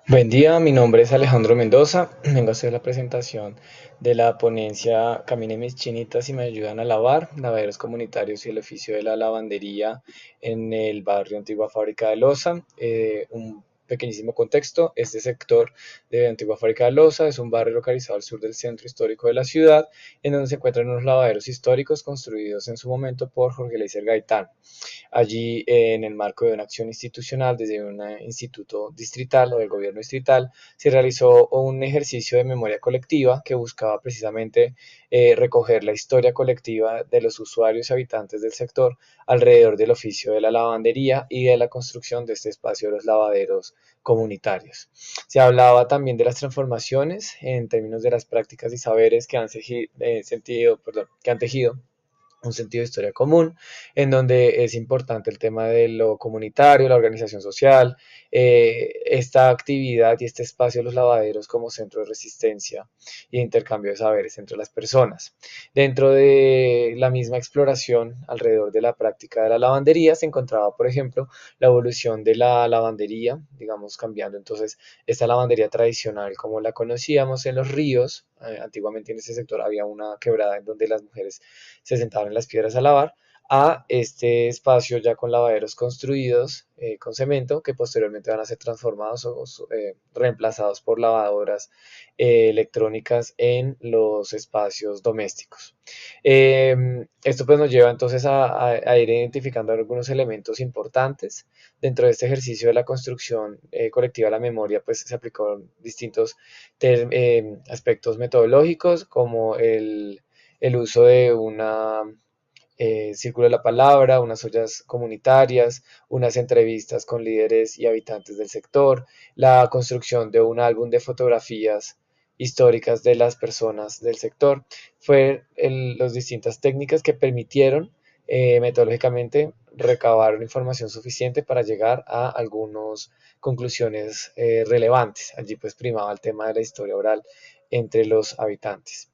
Buen día, mi nombre es Alejandro Mendoza. Vengo a hacer la presentación de la ponencia Camine mis chinitas y me ayudan a lavar, lavaderos comunitarios y el oficio de la lavandería en el barrio Antigua Fábrica de Loza. Un pequeñísimo contexto, este sector de Antigua Fábrica de Loza es un barrio localizado al sur del centro histórico de la ciudad, en donde se encuentran unos lavaderos históricos construidos en su momento por Jorge Leiser Gaitán. Allí, en el marco de una acción institucional desde un instituto distrital o del gobierno distrital, se realizó un ejercicio de memoria colectiva que buscaba precisamente recoger la historia colectiva de los usuarios y habitantes del sector alrededor del oficio de la lavandería y de la construcción de este espacio de los lavaderos comunitarios. Se hablaba también de las transformaciones en términos de las prácticas y saberes que han tejido un sentido de historia común, en donde es importante el tema de lo comunitario, la organización social, esta actividad y este espacio de los lavaderos como centro de resistencia y de intercambio de saberes entre las personas. Dentro de la misma exploración alrededor de la práctica de la lavandería se encontraba, por ejemplo, la evolución de la lavandería, digamos, cambiando entonces esta lavandería tradicional como la conocíamos en los ríos. Antiguamente en este sector había una quebrada en donde las mujeres se sentaban en las piedras a lavar, a este espacio ya con lavaderos construidos con cemento que posteriormente van a ser transformados o reemplazados por lavadoras electrónicas en los espacios domésticos. Esto pues nos lleva entonces a ir identificando algunos elementos importantes. Dentro de este ejercicio de la construcción colectiva de la memoria, pues se aplicó distintos aspectos metodológicos como el uso de una círculo de la palabra, unas ollas comunitarias, unas entrevistas con líderes y habitantes del sector, la construcción de un álbum de fotografías históricas de las personas del sector. Fue las distintas técnicas que permitieron metodológicamente recabar información suficiente para llegar a algunas conclusiones relevantes. Allí pues primaba el tema de la historia oral entre los habitantes.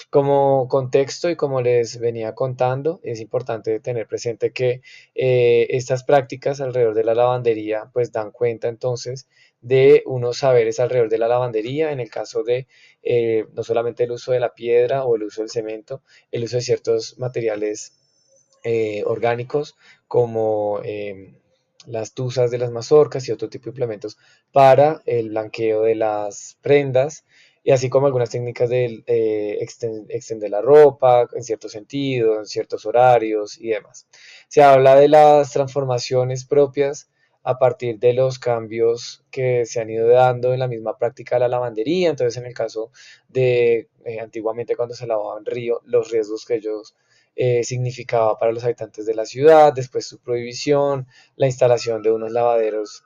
Como contexto y como les venía contando, es importante tener presente que estas prácticas alrededor de la lavandería pues dan cuenta entonces de unos saberes alrededor de la lavandería, en el caso de no solamente el uso de la piedra o el uso del cemento, el uso de ciertos materiales orgánicos como las tuzas de las mazorcas y otro tipo de implementos para el blanqueo de las prendas, y así como algunas técnicas de extender la ropa en cierto sentido, en ciertos horarios y demás. Se habla de las transformaciones propias a partir de los cambios que se han ido dando en la misma práctica de la lavandería. Entonces, en el caso de antiguamente cuando se lavaba en río, los riesgos que ellos significaba para los habitantes de la ciudad, después su prohibición, la instalación de unos lavaderos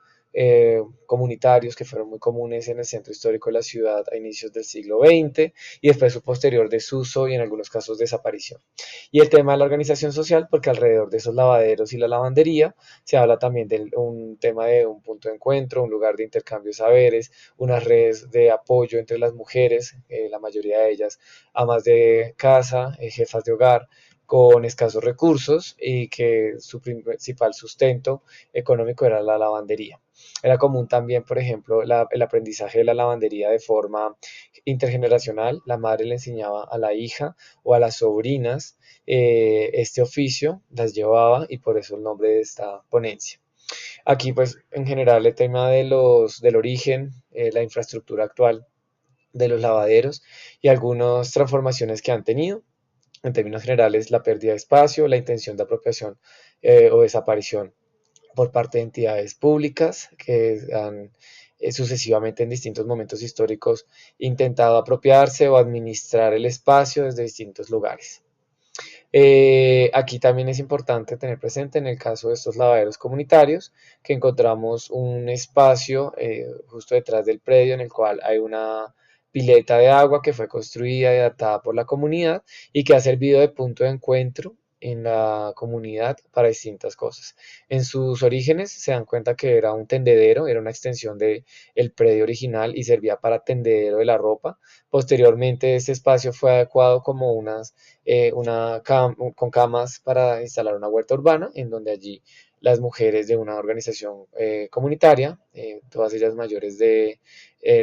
comunitarios que fueron muy comunes en el centro histórico de la ciudad a inicios del siglo XX, y después su posterior desuso y en algunos casos desaparición. Y el tema de la organización social, porque alrededor de esos lavaderos y la lavandería se habla también de un tema de un punto de encuentro, un lugar de intercambio de saberes, unas redes de apoyo entre las mujeres, la mayoría de ellas amas de casa, jefas de hogar, con escasos recursos y que su principal sustento económico era la lavandería. Era común también, por ejemplo, el aprendizaje de la lavandería de forma intergeneracional. La madre le enseñaba a la hija o a las sobrinas este oficio, las llevaba, y por eso el nombre de esta ponencia. Aquí, pues, en general, el tema del origen, la infraestructura actual de los lavaderos y algunas transformaciones que han tenido. En términos generales, la pérdida de espacio, la intención de apropiación o desaparición por parte de entidades públicas que han sucesivamente en distintos momentos históricos intentado apropiarse o administrar el espacio desde distintos lugares. Aquí también es importante tener presente en el caso de estos lavaderos comunitarios que encontramos un espacio justo detrás del predio en el cual hay una pileta de agua que fue construida y adaptada por la comunidad y que ha servido de punto de encuentro en la comunidad para distintas cosas. En sus orígenes se dan cuenta que era un tendedero, era una extensión del predio original y servía para tendedero de la ropa. Posteriormente este espacio fue adecuado como con camas para instalar una huerta urbana, en donde allí las mujeres de una organización comunitaria todas ellas mayores de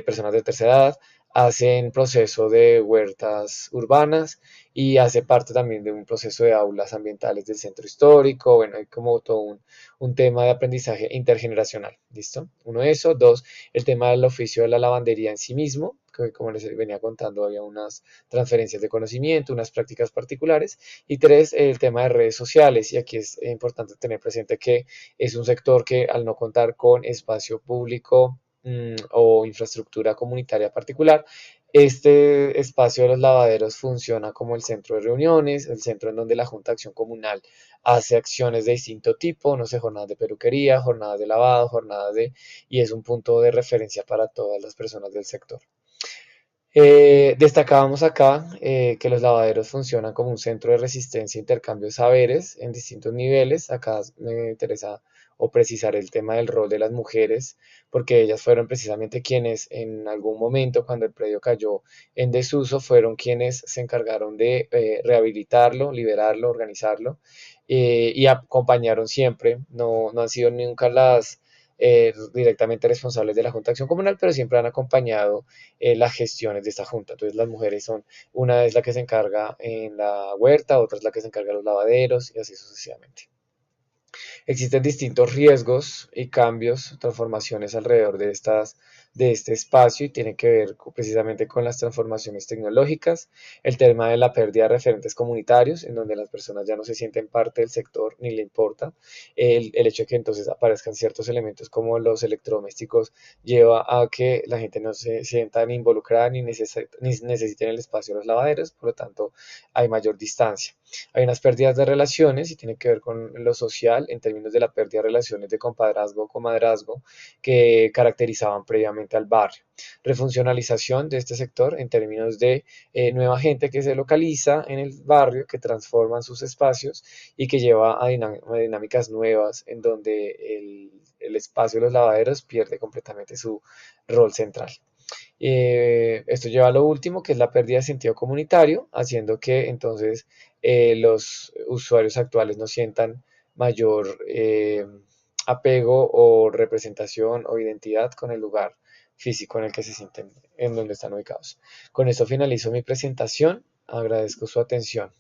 personas de tercera edad, hacen proceso de huertas urbanas y hace parte también de un proceso de aulas ambientales del centro histórico. Bueno, hay como todo un tema de aprendizaje intergeneracional. ¿Listo? Uno eso. Dos, el tema del oficio de la lavandería en sí mismo, que como les venía contando, había unas transferencias de conocimiento, unas prácticas particulares. Y tres, el tema de redes sociales. Y aquí es importante tener presente que es un sector que al no contar con espacio público o infraestructura comunitaria particular, este espacio de los lavaderos funciona como el centro de reuniones, el centro en donde la Junta de Acción Comunal hace acciones de distinto tipo, no sé, jornadas de peluquería, jornadas de lavado, y es un punto de referencia para todas las personas del sector. Destacábamos acá que los lavaderos funcionan como un centro de resistencia e intercambio de saberes en distintos niveles. Acá me interesa o precisar el tema del rol de las mujeres, porque ellas fueron precisamente quienes en algún momento, cuando el predio cayó en desuso, fueron quienes se encargaron de rehabilitarlo, liberarlo, organizarlo y acompañaron siempre. No, no han sido nunca las directamente responsables de la Junta de Acción Comunal, pero siempre han acompañado las gestiones de esta junta. Entonces las mujeres son, una es la que se encarga en la huerta, otra es la que se encarga de los lavaderos y así sucesivamente. Existen distintos riesgos y cambios, transformaciones alrededor de este espacio y tiene que ver precisamente con las transformaciones tecnológicas, el tema de la pérdida de referentes comunitarios, en donde las personas ya no se sienten parte del sector ni le importa, el hecho de que entonces aparezcan ciertos elementos como los electrodomésticos lleva a que la gente no se sienta ni involucrada ni necesiten el espacio de los lavaderos, por lo tanto hay mayor distancia. Hay unas pérdidas de relaciones y tiene que ver con lo social en términos de la pérdida de relaciones de compadrazgo o comadrazgo que caracterizaban previamente al barrio. Refuncionalización de este sector en términos de nueva gente que se localiza en el barrio, que transforman sus espacios y que lleva a dinámicas nuevas en donde el espacio de los lavaderos pierde completamente su rol central. Esto lleva a lo último, que es la pérdida de sentido comunitario, haciendo que entonces los usuarios actuales no sientan mayor apego o representación o identidad con el lugar físico en el que se sienten, en donde están ubicados. Con esto finalizo mi presentación. Agradezco su atención.